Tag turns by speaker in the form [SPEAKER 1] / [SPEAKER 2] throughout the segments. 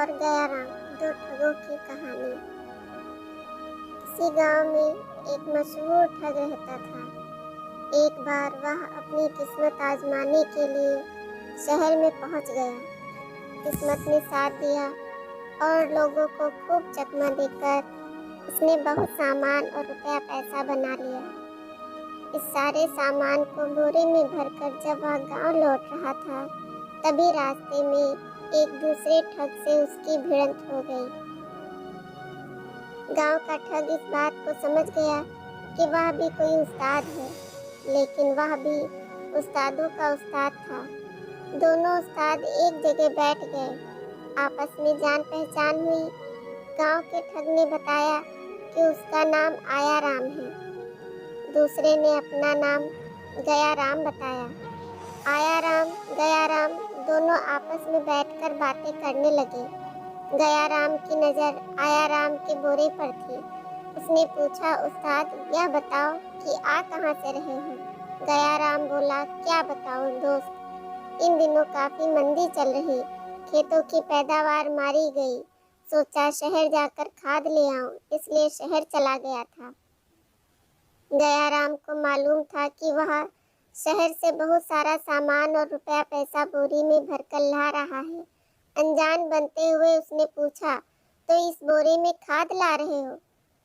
[SPEAKER 1] और गयाराम, दो ठगों की कहानी। किसी गांव में एक मशहूर ठग रहता था। एक बार वह अपनी किस्मत आजमाने के लिए शहर में पहुंच गया। किस्मत ने साथ दिया और लोगों को खूब चकमा देकर उसने बहुत सामान और रुपया पैसा बना लिया। इस सारे सामान को बोरे में भरकर जब वह गांव लौट रहा था, तभी रास्ते में एक दूसरे ठग से उसकी भिड़ंत हो गई। गांव का ठग इस बात को समझ गया कि वह भी कोई उस्ताद है, लेकिन वह भी उस्तादों का उस्ताद था। दोनों उस्ताद एक जगह बैठ गए, आपस में जान पहचान हुई। गांव के ठग ने बताया कि उसका नाम आयाराम है। दूसरे ने अपना नाम गयाराम बताया। आयाराम, गयाराम दोनों आपस में बैठकर बातें करने लगे। गयाराम की नज़र आयाराम के बोरे पर थी। उसने पूछा, उस्ताद यह बताओ कि आ कहाँ से रहे हो? गयाराम बोला, क्या बताऊं दोस्त, इन दिनों काफ़ी मंदी चल रही, खेतों की पैदावार मारी गई। सोचा शहर जाकर खाद ले आऊं, इसलिए शहर चला गया था। गयाराम को मालूम था कि वह शहर से बहुत सारा सामान और रुपया पैसा बोरी में भरकर ला रहा है। अनजान बनते हुए उसने पूछा, तो इस बोरे में खाद ला रहे हो?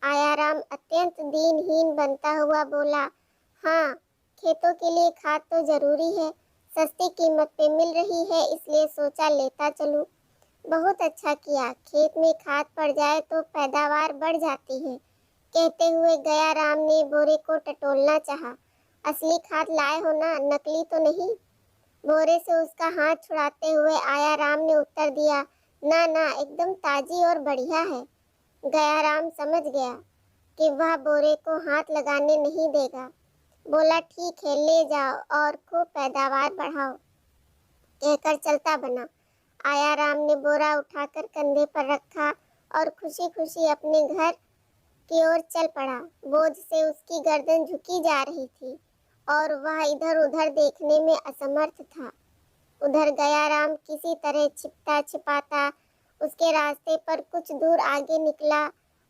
[SPEAKER 1] आयाराम अत्यंत दीनहीन बनता हुआ बोला, हाँ, खेतों के लिए खाद तो जरूरी है, सस्ती कीमत पे मिल रही है, इसलिए सोचा लेता चलूं। बहुत अच्छा किया, खेत में खाद पड़ जाए तो पैदावार बढ़ जाती है। कहते हुए गयाराम ने बोरे को टटोलना चाहा। असली खाद लाए हो ना, नकली तो नहीं? बोरे से उसका हाथ छुड़ाते हुए आयाराम ने उत्तर दिया, ना ना, एकदम ताजी और बढ़िया है। गयाराम समझ गया कि वह बोरे को हाथ लगाने नहीं देगा। बोला, ठीक है, ले जाओ और खूब पैदावार बढ़ाओ, कहकर चलता बना। आयाराम ने बोरा उठाकर कंधे पर रखा और खुशी खुशी अपने घर की ओर चल पड़ा। बोझ से उसकी गर्दन झुकी जा रही थी और वह इधर उधर देखने में असमर्थ था। उधर गयाराम किसी तरह छिपता छिपाता उसके रास्ते पर कुछ दूर आगे निकला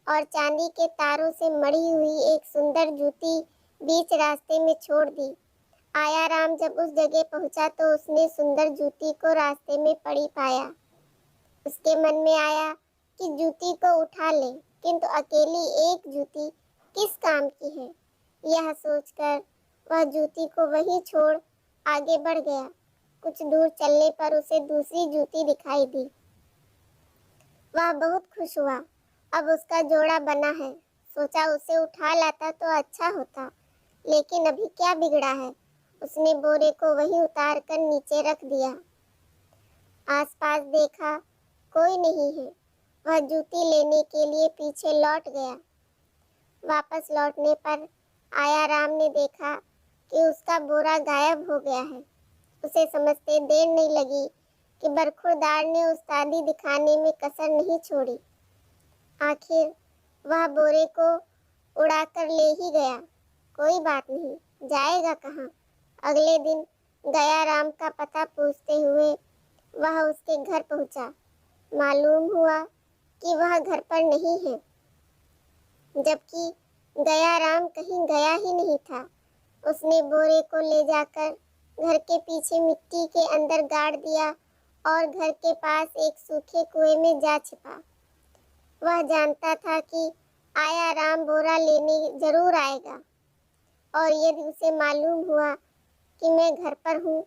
[SPEAKER 1] और चांदी के तारों से मढ़ी हुई एक सुंदर जूती बीच रास्ते में छोड़ दी। आयाराम जब उस जगह पहुंचा तो उसने सुंदर जूती को रास्ते में पड़ी पाया। उसके मन में आया कि जूती को उठा ले, किंतु अकेली एक जूती किस काम की है। यह सोचकर वह जूती को वहीं छोड़ आगे बढ़ गया। कुछ दूर चलने पर उसे दूसरी जूती दिखाई दी। वह बहुत खुश हुआ, अब उसका जोड़ा बना है। सोचा उसे उठा लाता तो अच्छा होता, लेकिन अभी क्या बिगड़ा है। उसने बोरे को वहीं उतार कर नीचे रख दिया। आसपास देखा, कोई नहीं है। वह जूती लेने के लिए पीछे लौट गया। वापस लौटने पर आयाराम ने देखा कि उसका बोरा गायब हो गया है। उसे समझते देर नहीं लगी कि बरखुरदार ने उस्तादी दिखाने में कसर नहीं छोड़ी। आखिर वह बोरे को उड़ाकर ले ही गया। कोई बात नहीं, जाएगा कहाँ। अगले दिन गयाराम का पता पूछते हुए वह उसके घर पहुंचा। मालूम हुआ कि वह घर पर नहीं है, जबकि गयाराम कहीं गया ही नहीं था। उसने बोरे को ले जाकर घर के पीछे मिट्टी के अंदर गाड़ दिया और घर के पास एक सूखे कुएं में जा छिपा। वह जानता था कि आयाराम बोरा लेने जरूर आएगा, और यदि उसे मालूम हुआ कि मैं घर पर हूँ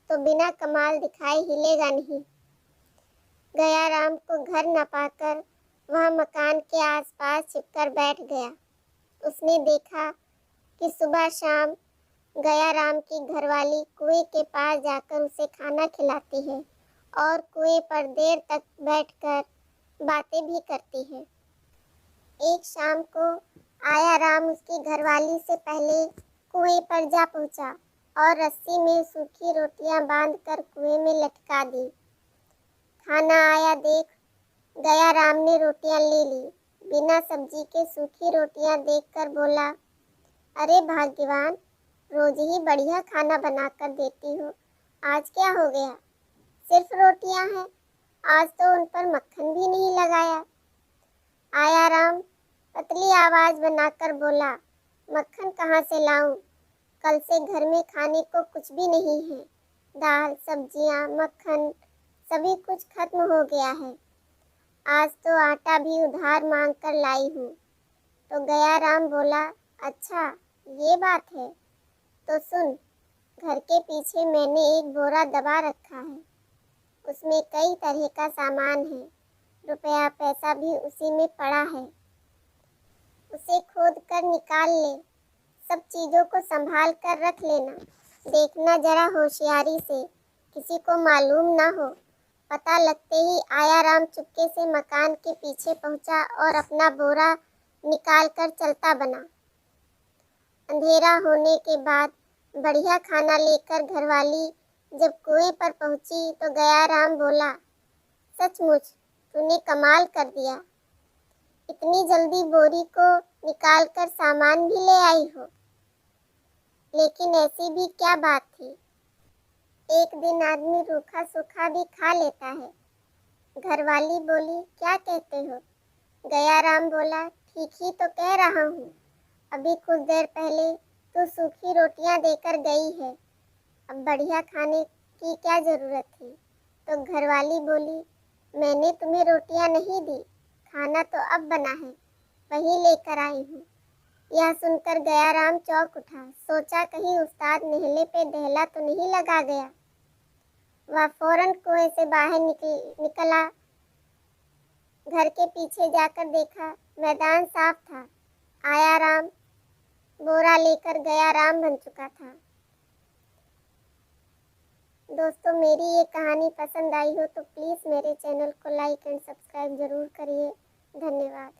[SPEAKER 1] तो बिना कमाल दिखाए हिलेगा नहीं। गयाराम को घर न पाकर वह मकान के आसपास छिपकर बैठ गया। उसने देखा कि सुबह शाम गयाराम की घरवाली कुएं के पास जाकर उसे खाना खिलाती है और कुएं पर देर तक बैठकर बातें भी करती है। एक शाम को आयाराम उसकी घरवाली से पहले कुएं पर जा पहुंचा और रस्सी में सूखी रोटियां बांधकर कुएं में लटका दी। खाना आया देख गयाराम ने रोटियां ले ली। बिना सब्जी के सूखी रोटियां देखकर बोला, अरे भाग्यवान, रोज ही बढ़िया खाना बनाकर देती हो, आज क्या हो गया? सिर्फ रोटियां हैं? आज तो उन पर मक्खन भी नहीं लगाया। आया राम पतली आवाज बनाकर बोला, मक्खन कहाँ से लाऊं? कल से घर में खाने को कुछ भी नहीं है। दाल, सब्जियां, मक्खन सभी कुछ खत्म हो गया है। आज तो आटा भी उधार मांग कर लाई हूँ। तो गया राम बोला, अच्छा ये बात है, तो सुन, घर के पीछे मैंने एक बोरा दबा रखा है। उसमें कई तरह का सामान है। रुपया पैसा भी उसी में पड़ा है। उसे खोद कर निकाल ले। सब चीजों को संभाल कर रख लेना। देखना जरा होशियारी से, किसी को मालूम ना हो। पता लगते ही आया राम चुपके से मकान के पीछे पहुंचा और अपना बोरा निकाल कर चलता बना। अंधेरा होने के बाद बढ़िया खाना लेकर घरवाली जब कुएं पर पहुंची तो गया राम बोला, सचमुच तूने कमाल कर दिया। इतनी जल्दी बोरी को निकाल कर सामान भी ले आई हो। लेकिन ऐसी भी क्या बात थी? एक दिन आदमी रूखा सूखा भी खा लेता है। घरवाली बोली, क्या कहते हो? गया राम बोला, ठीक ही तो कह रहा हूँ। अभी कुछ देर पहले तो सूखी रोटियां देकर गई है। अब बढ़िया खाने की क्या जरूरत थी? तो घरवाली बोली, मैंने तुम्हें रोटियां नहीं दी, खाना तो अब बना है, वही लेकर आई हूँ। यह सुनकर गया राम चौंक उठा। सोचा कहीं उस्ताद नेहले पे दहला तो नहीं लगा गया। वह फौरन कुएं से बाहर निकला। घर के पीछे जाकर देखा, मैदान साफ था। आया राम बोरा लेकर गया राम बन चुका था। दोस्तों, मेरी ये कहानी पसंद आई हो तो प्लीज़ मेरे चैनल को लाइक एंड सब्सक्राइब ज़रूर करिए। धन्यवाद।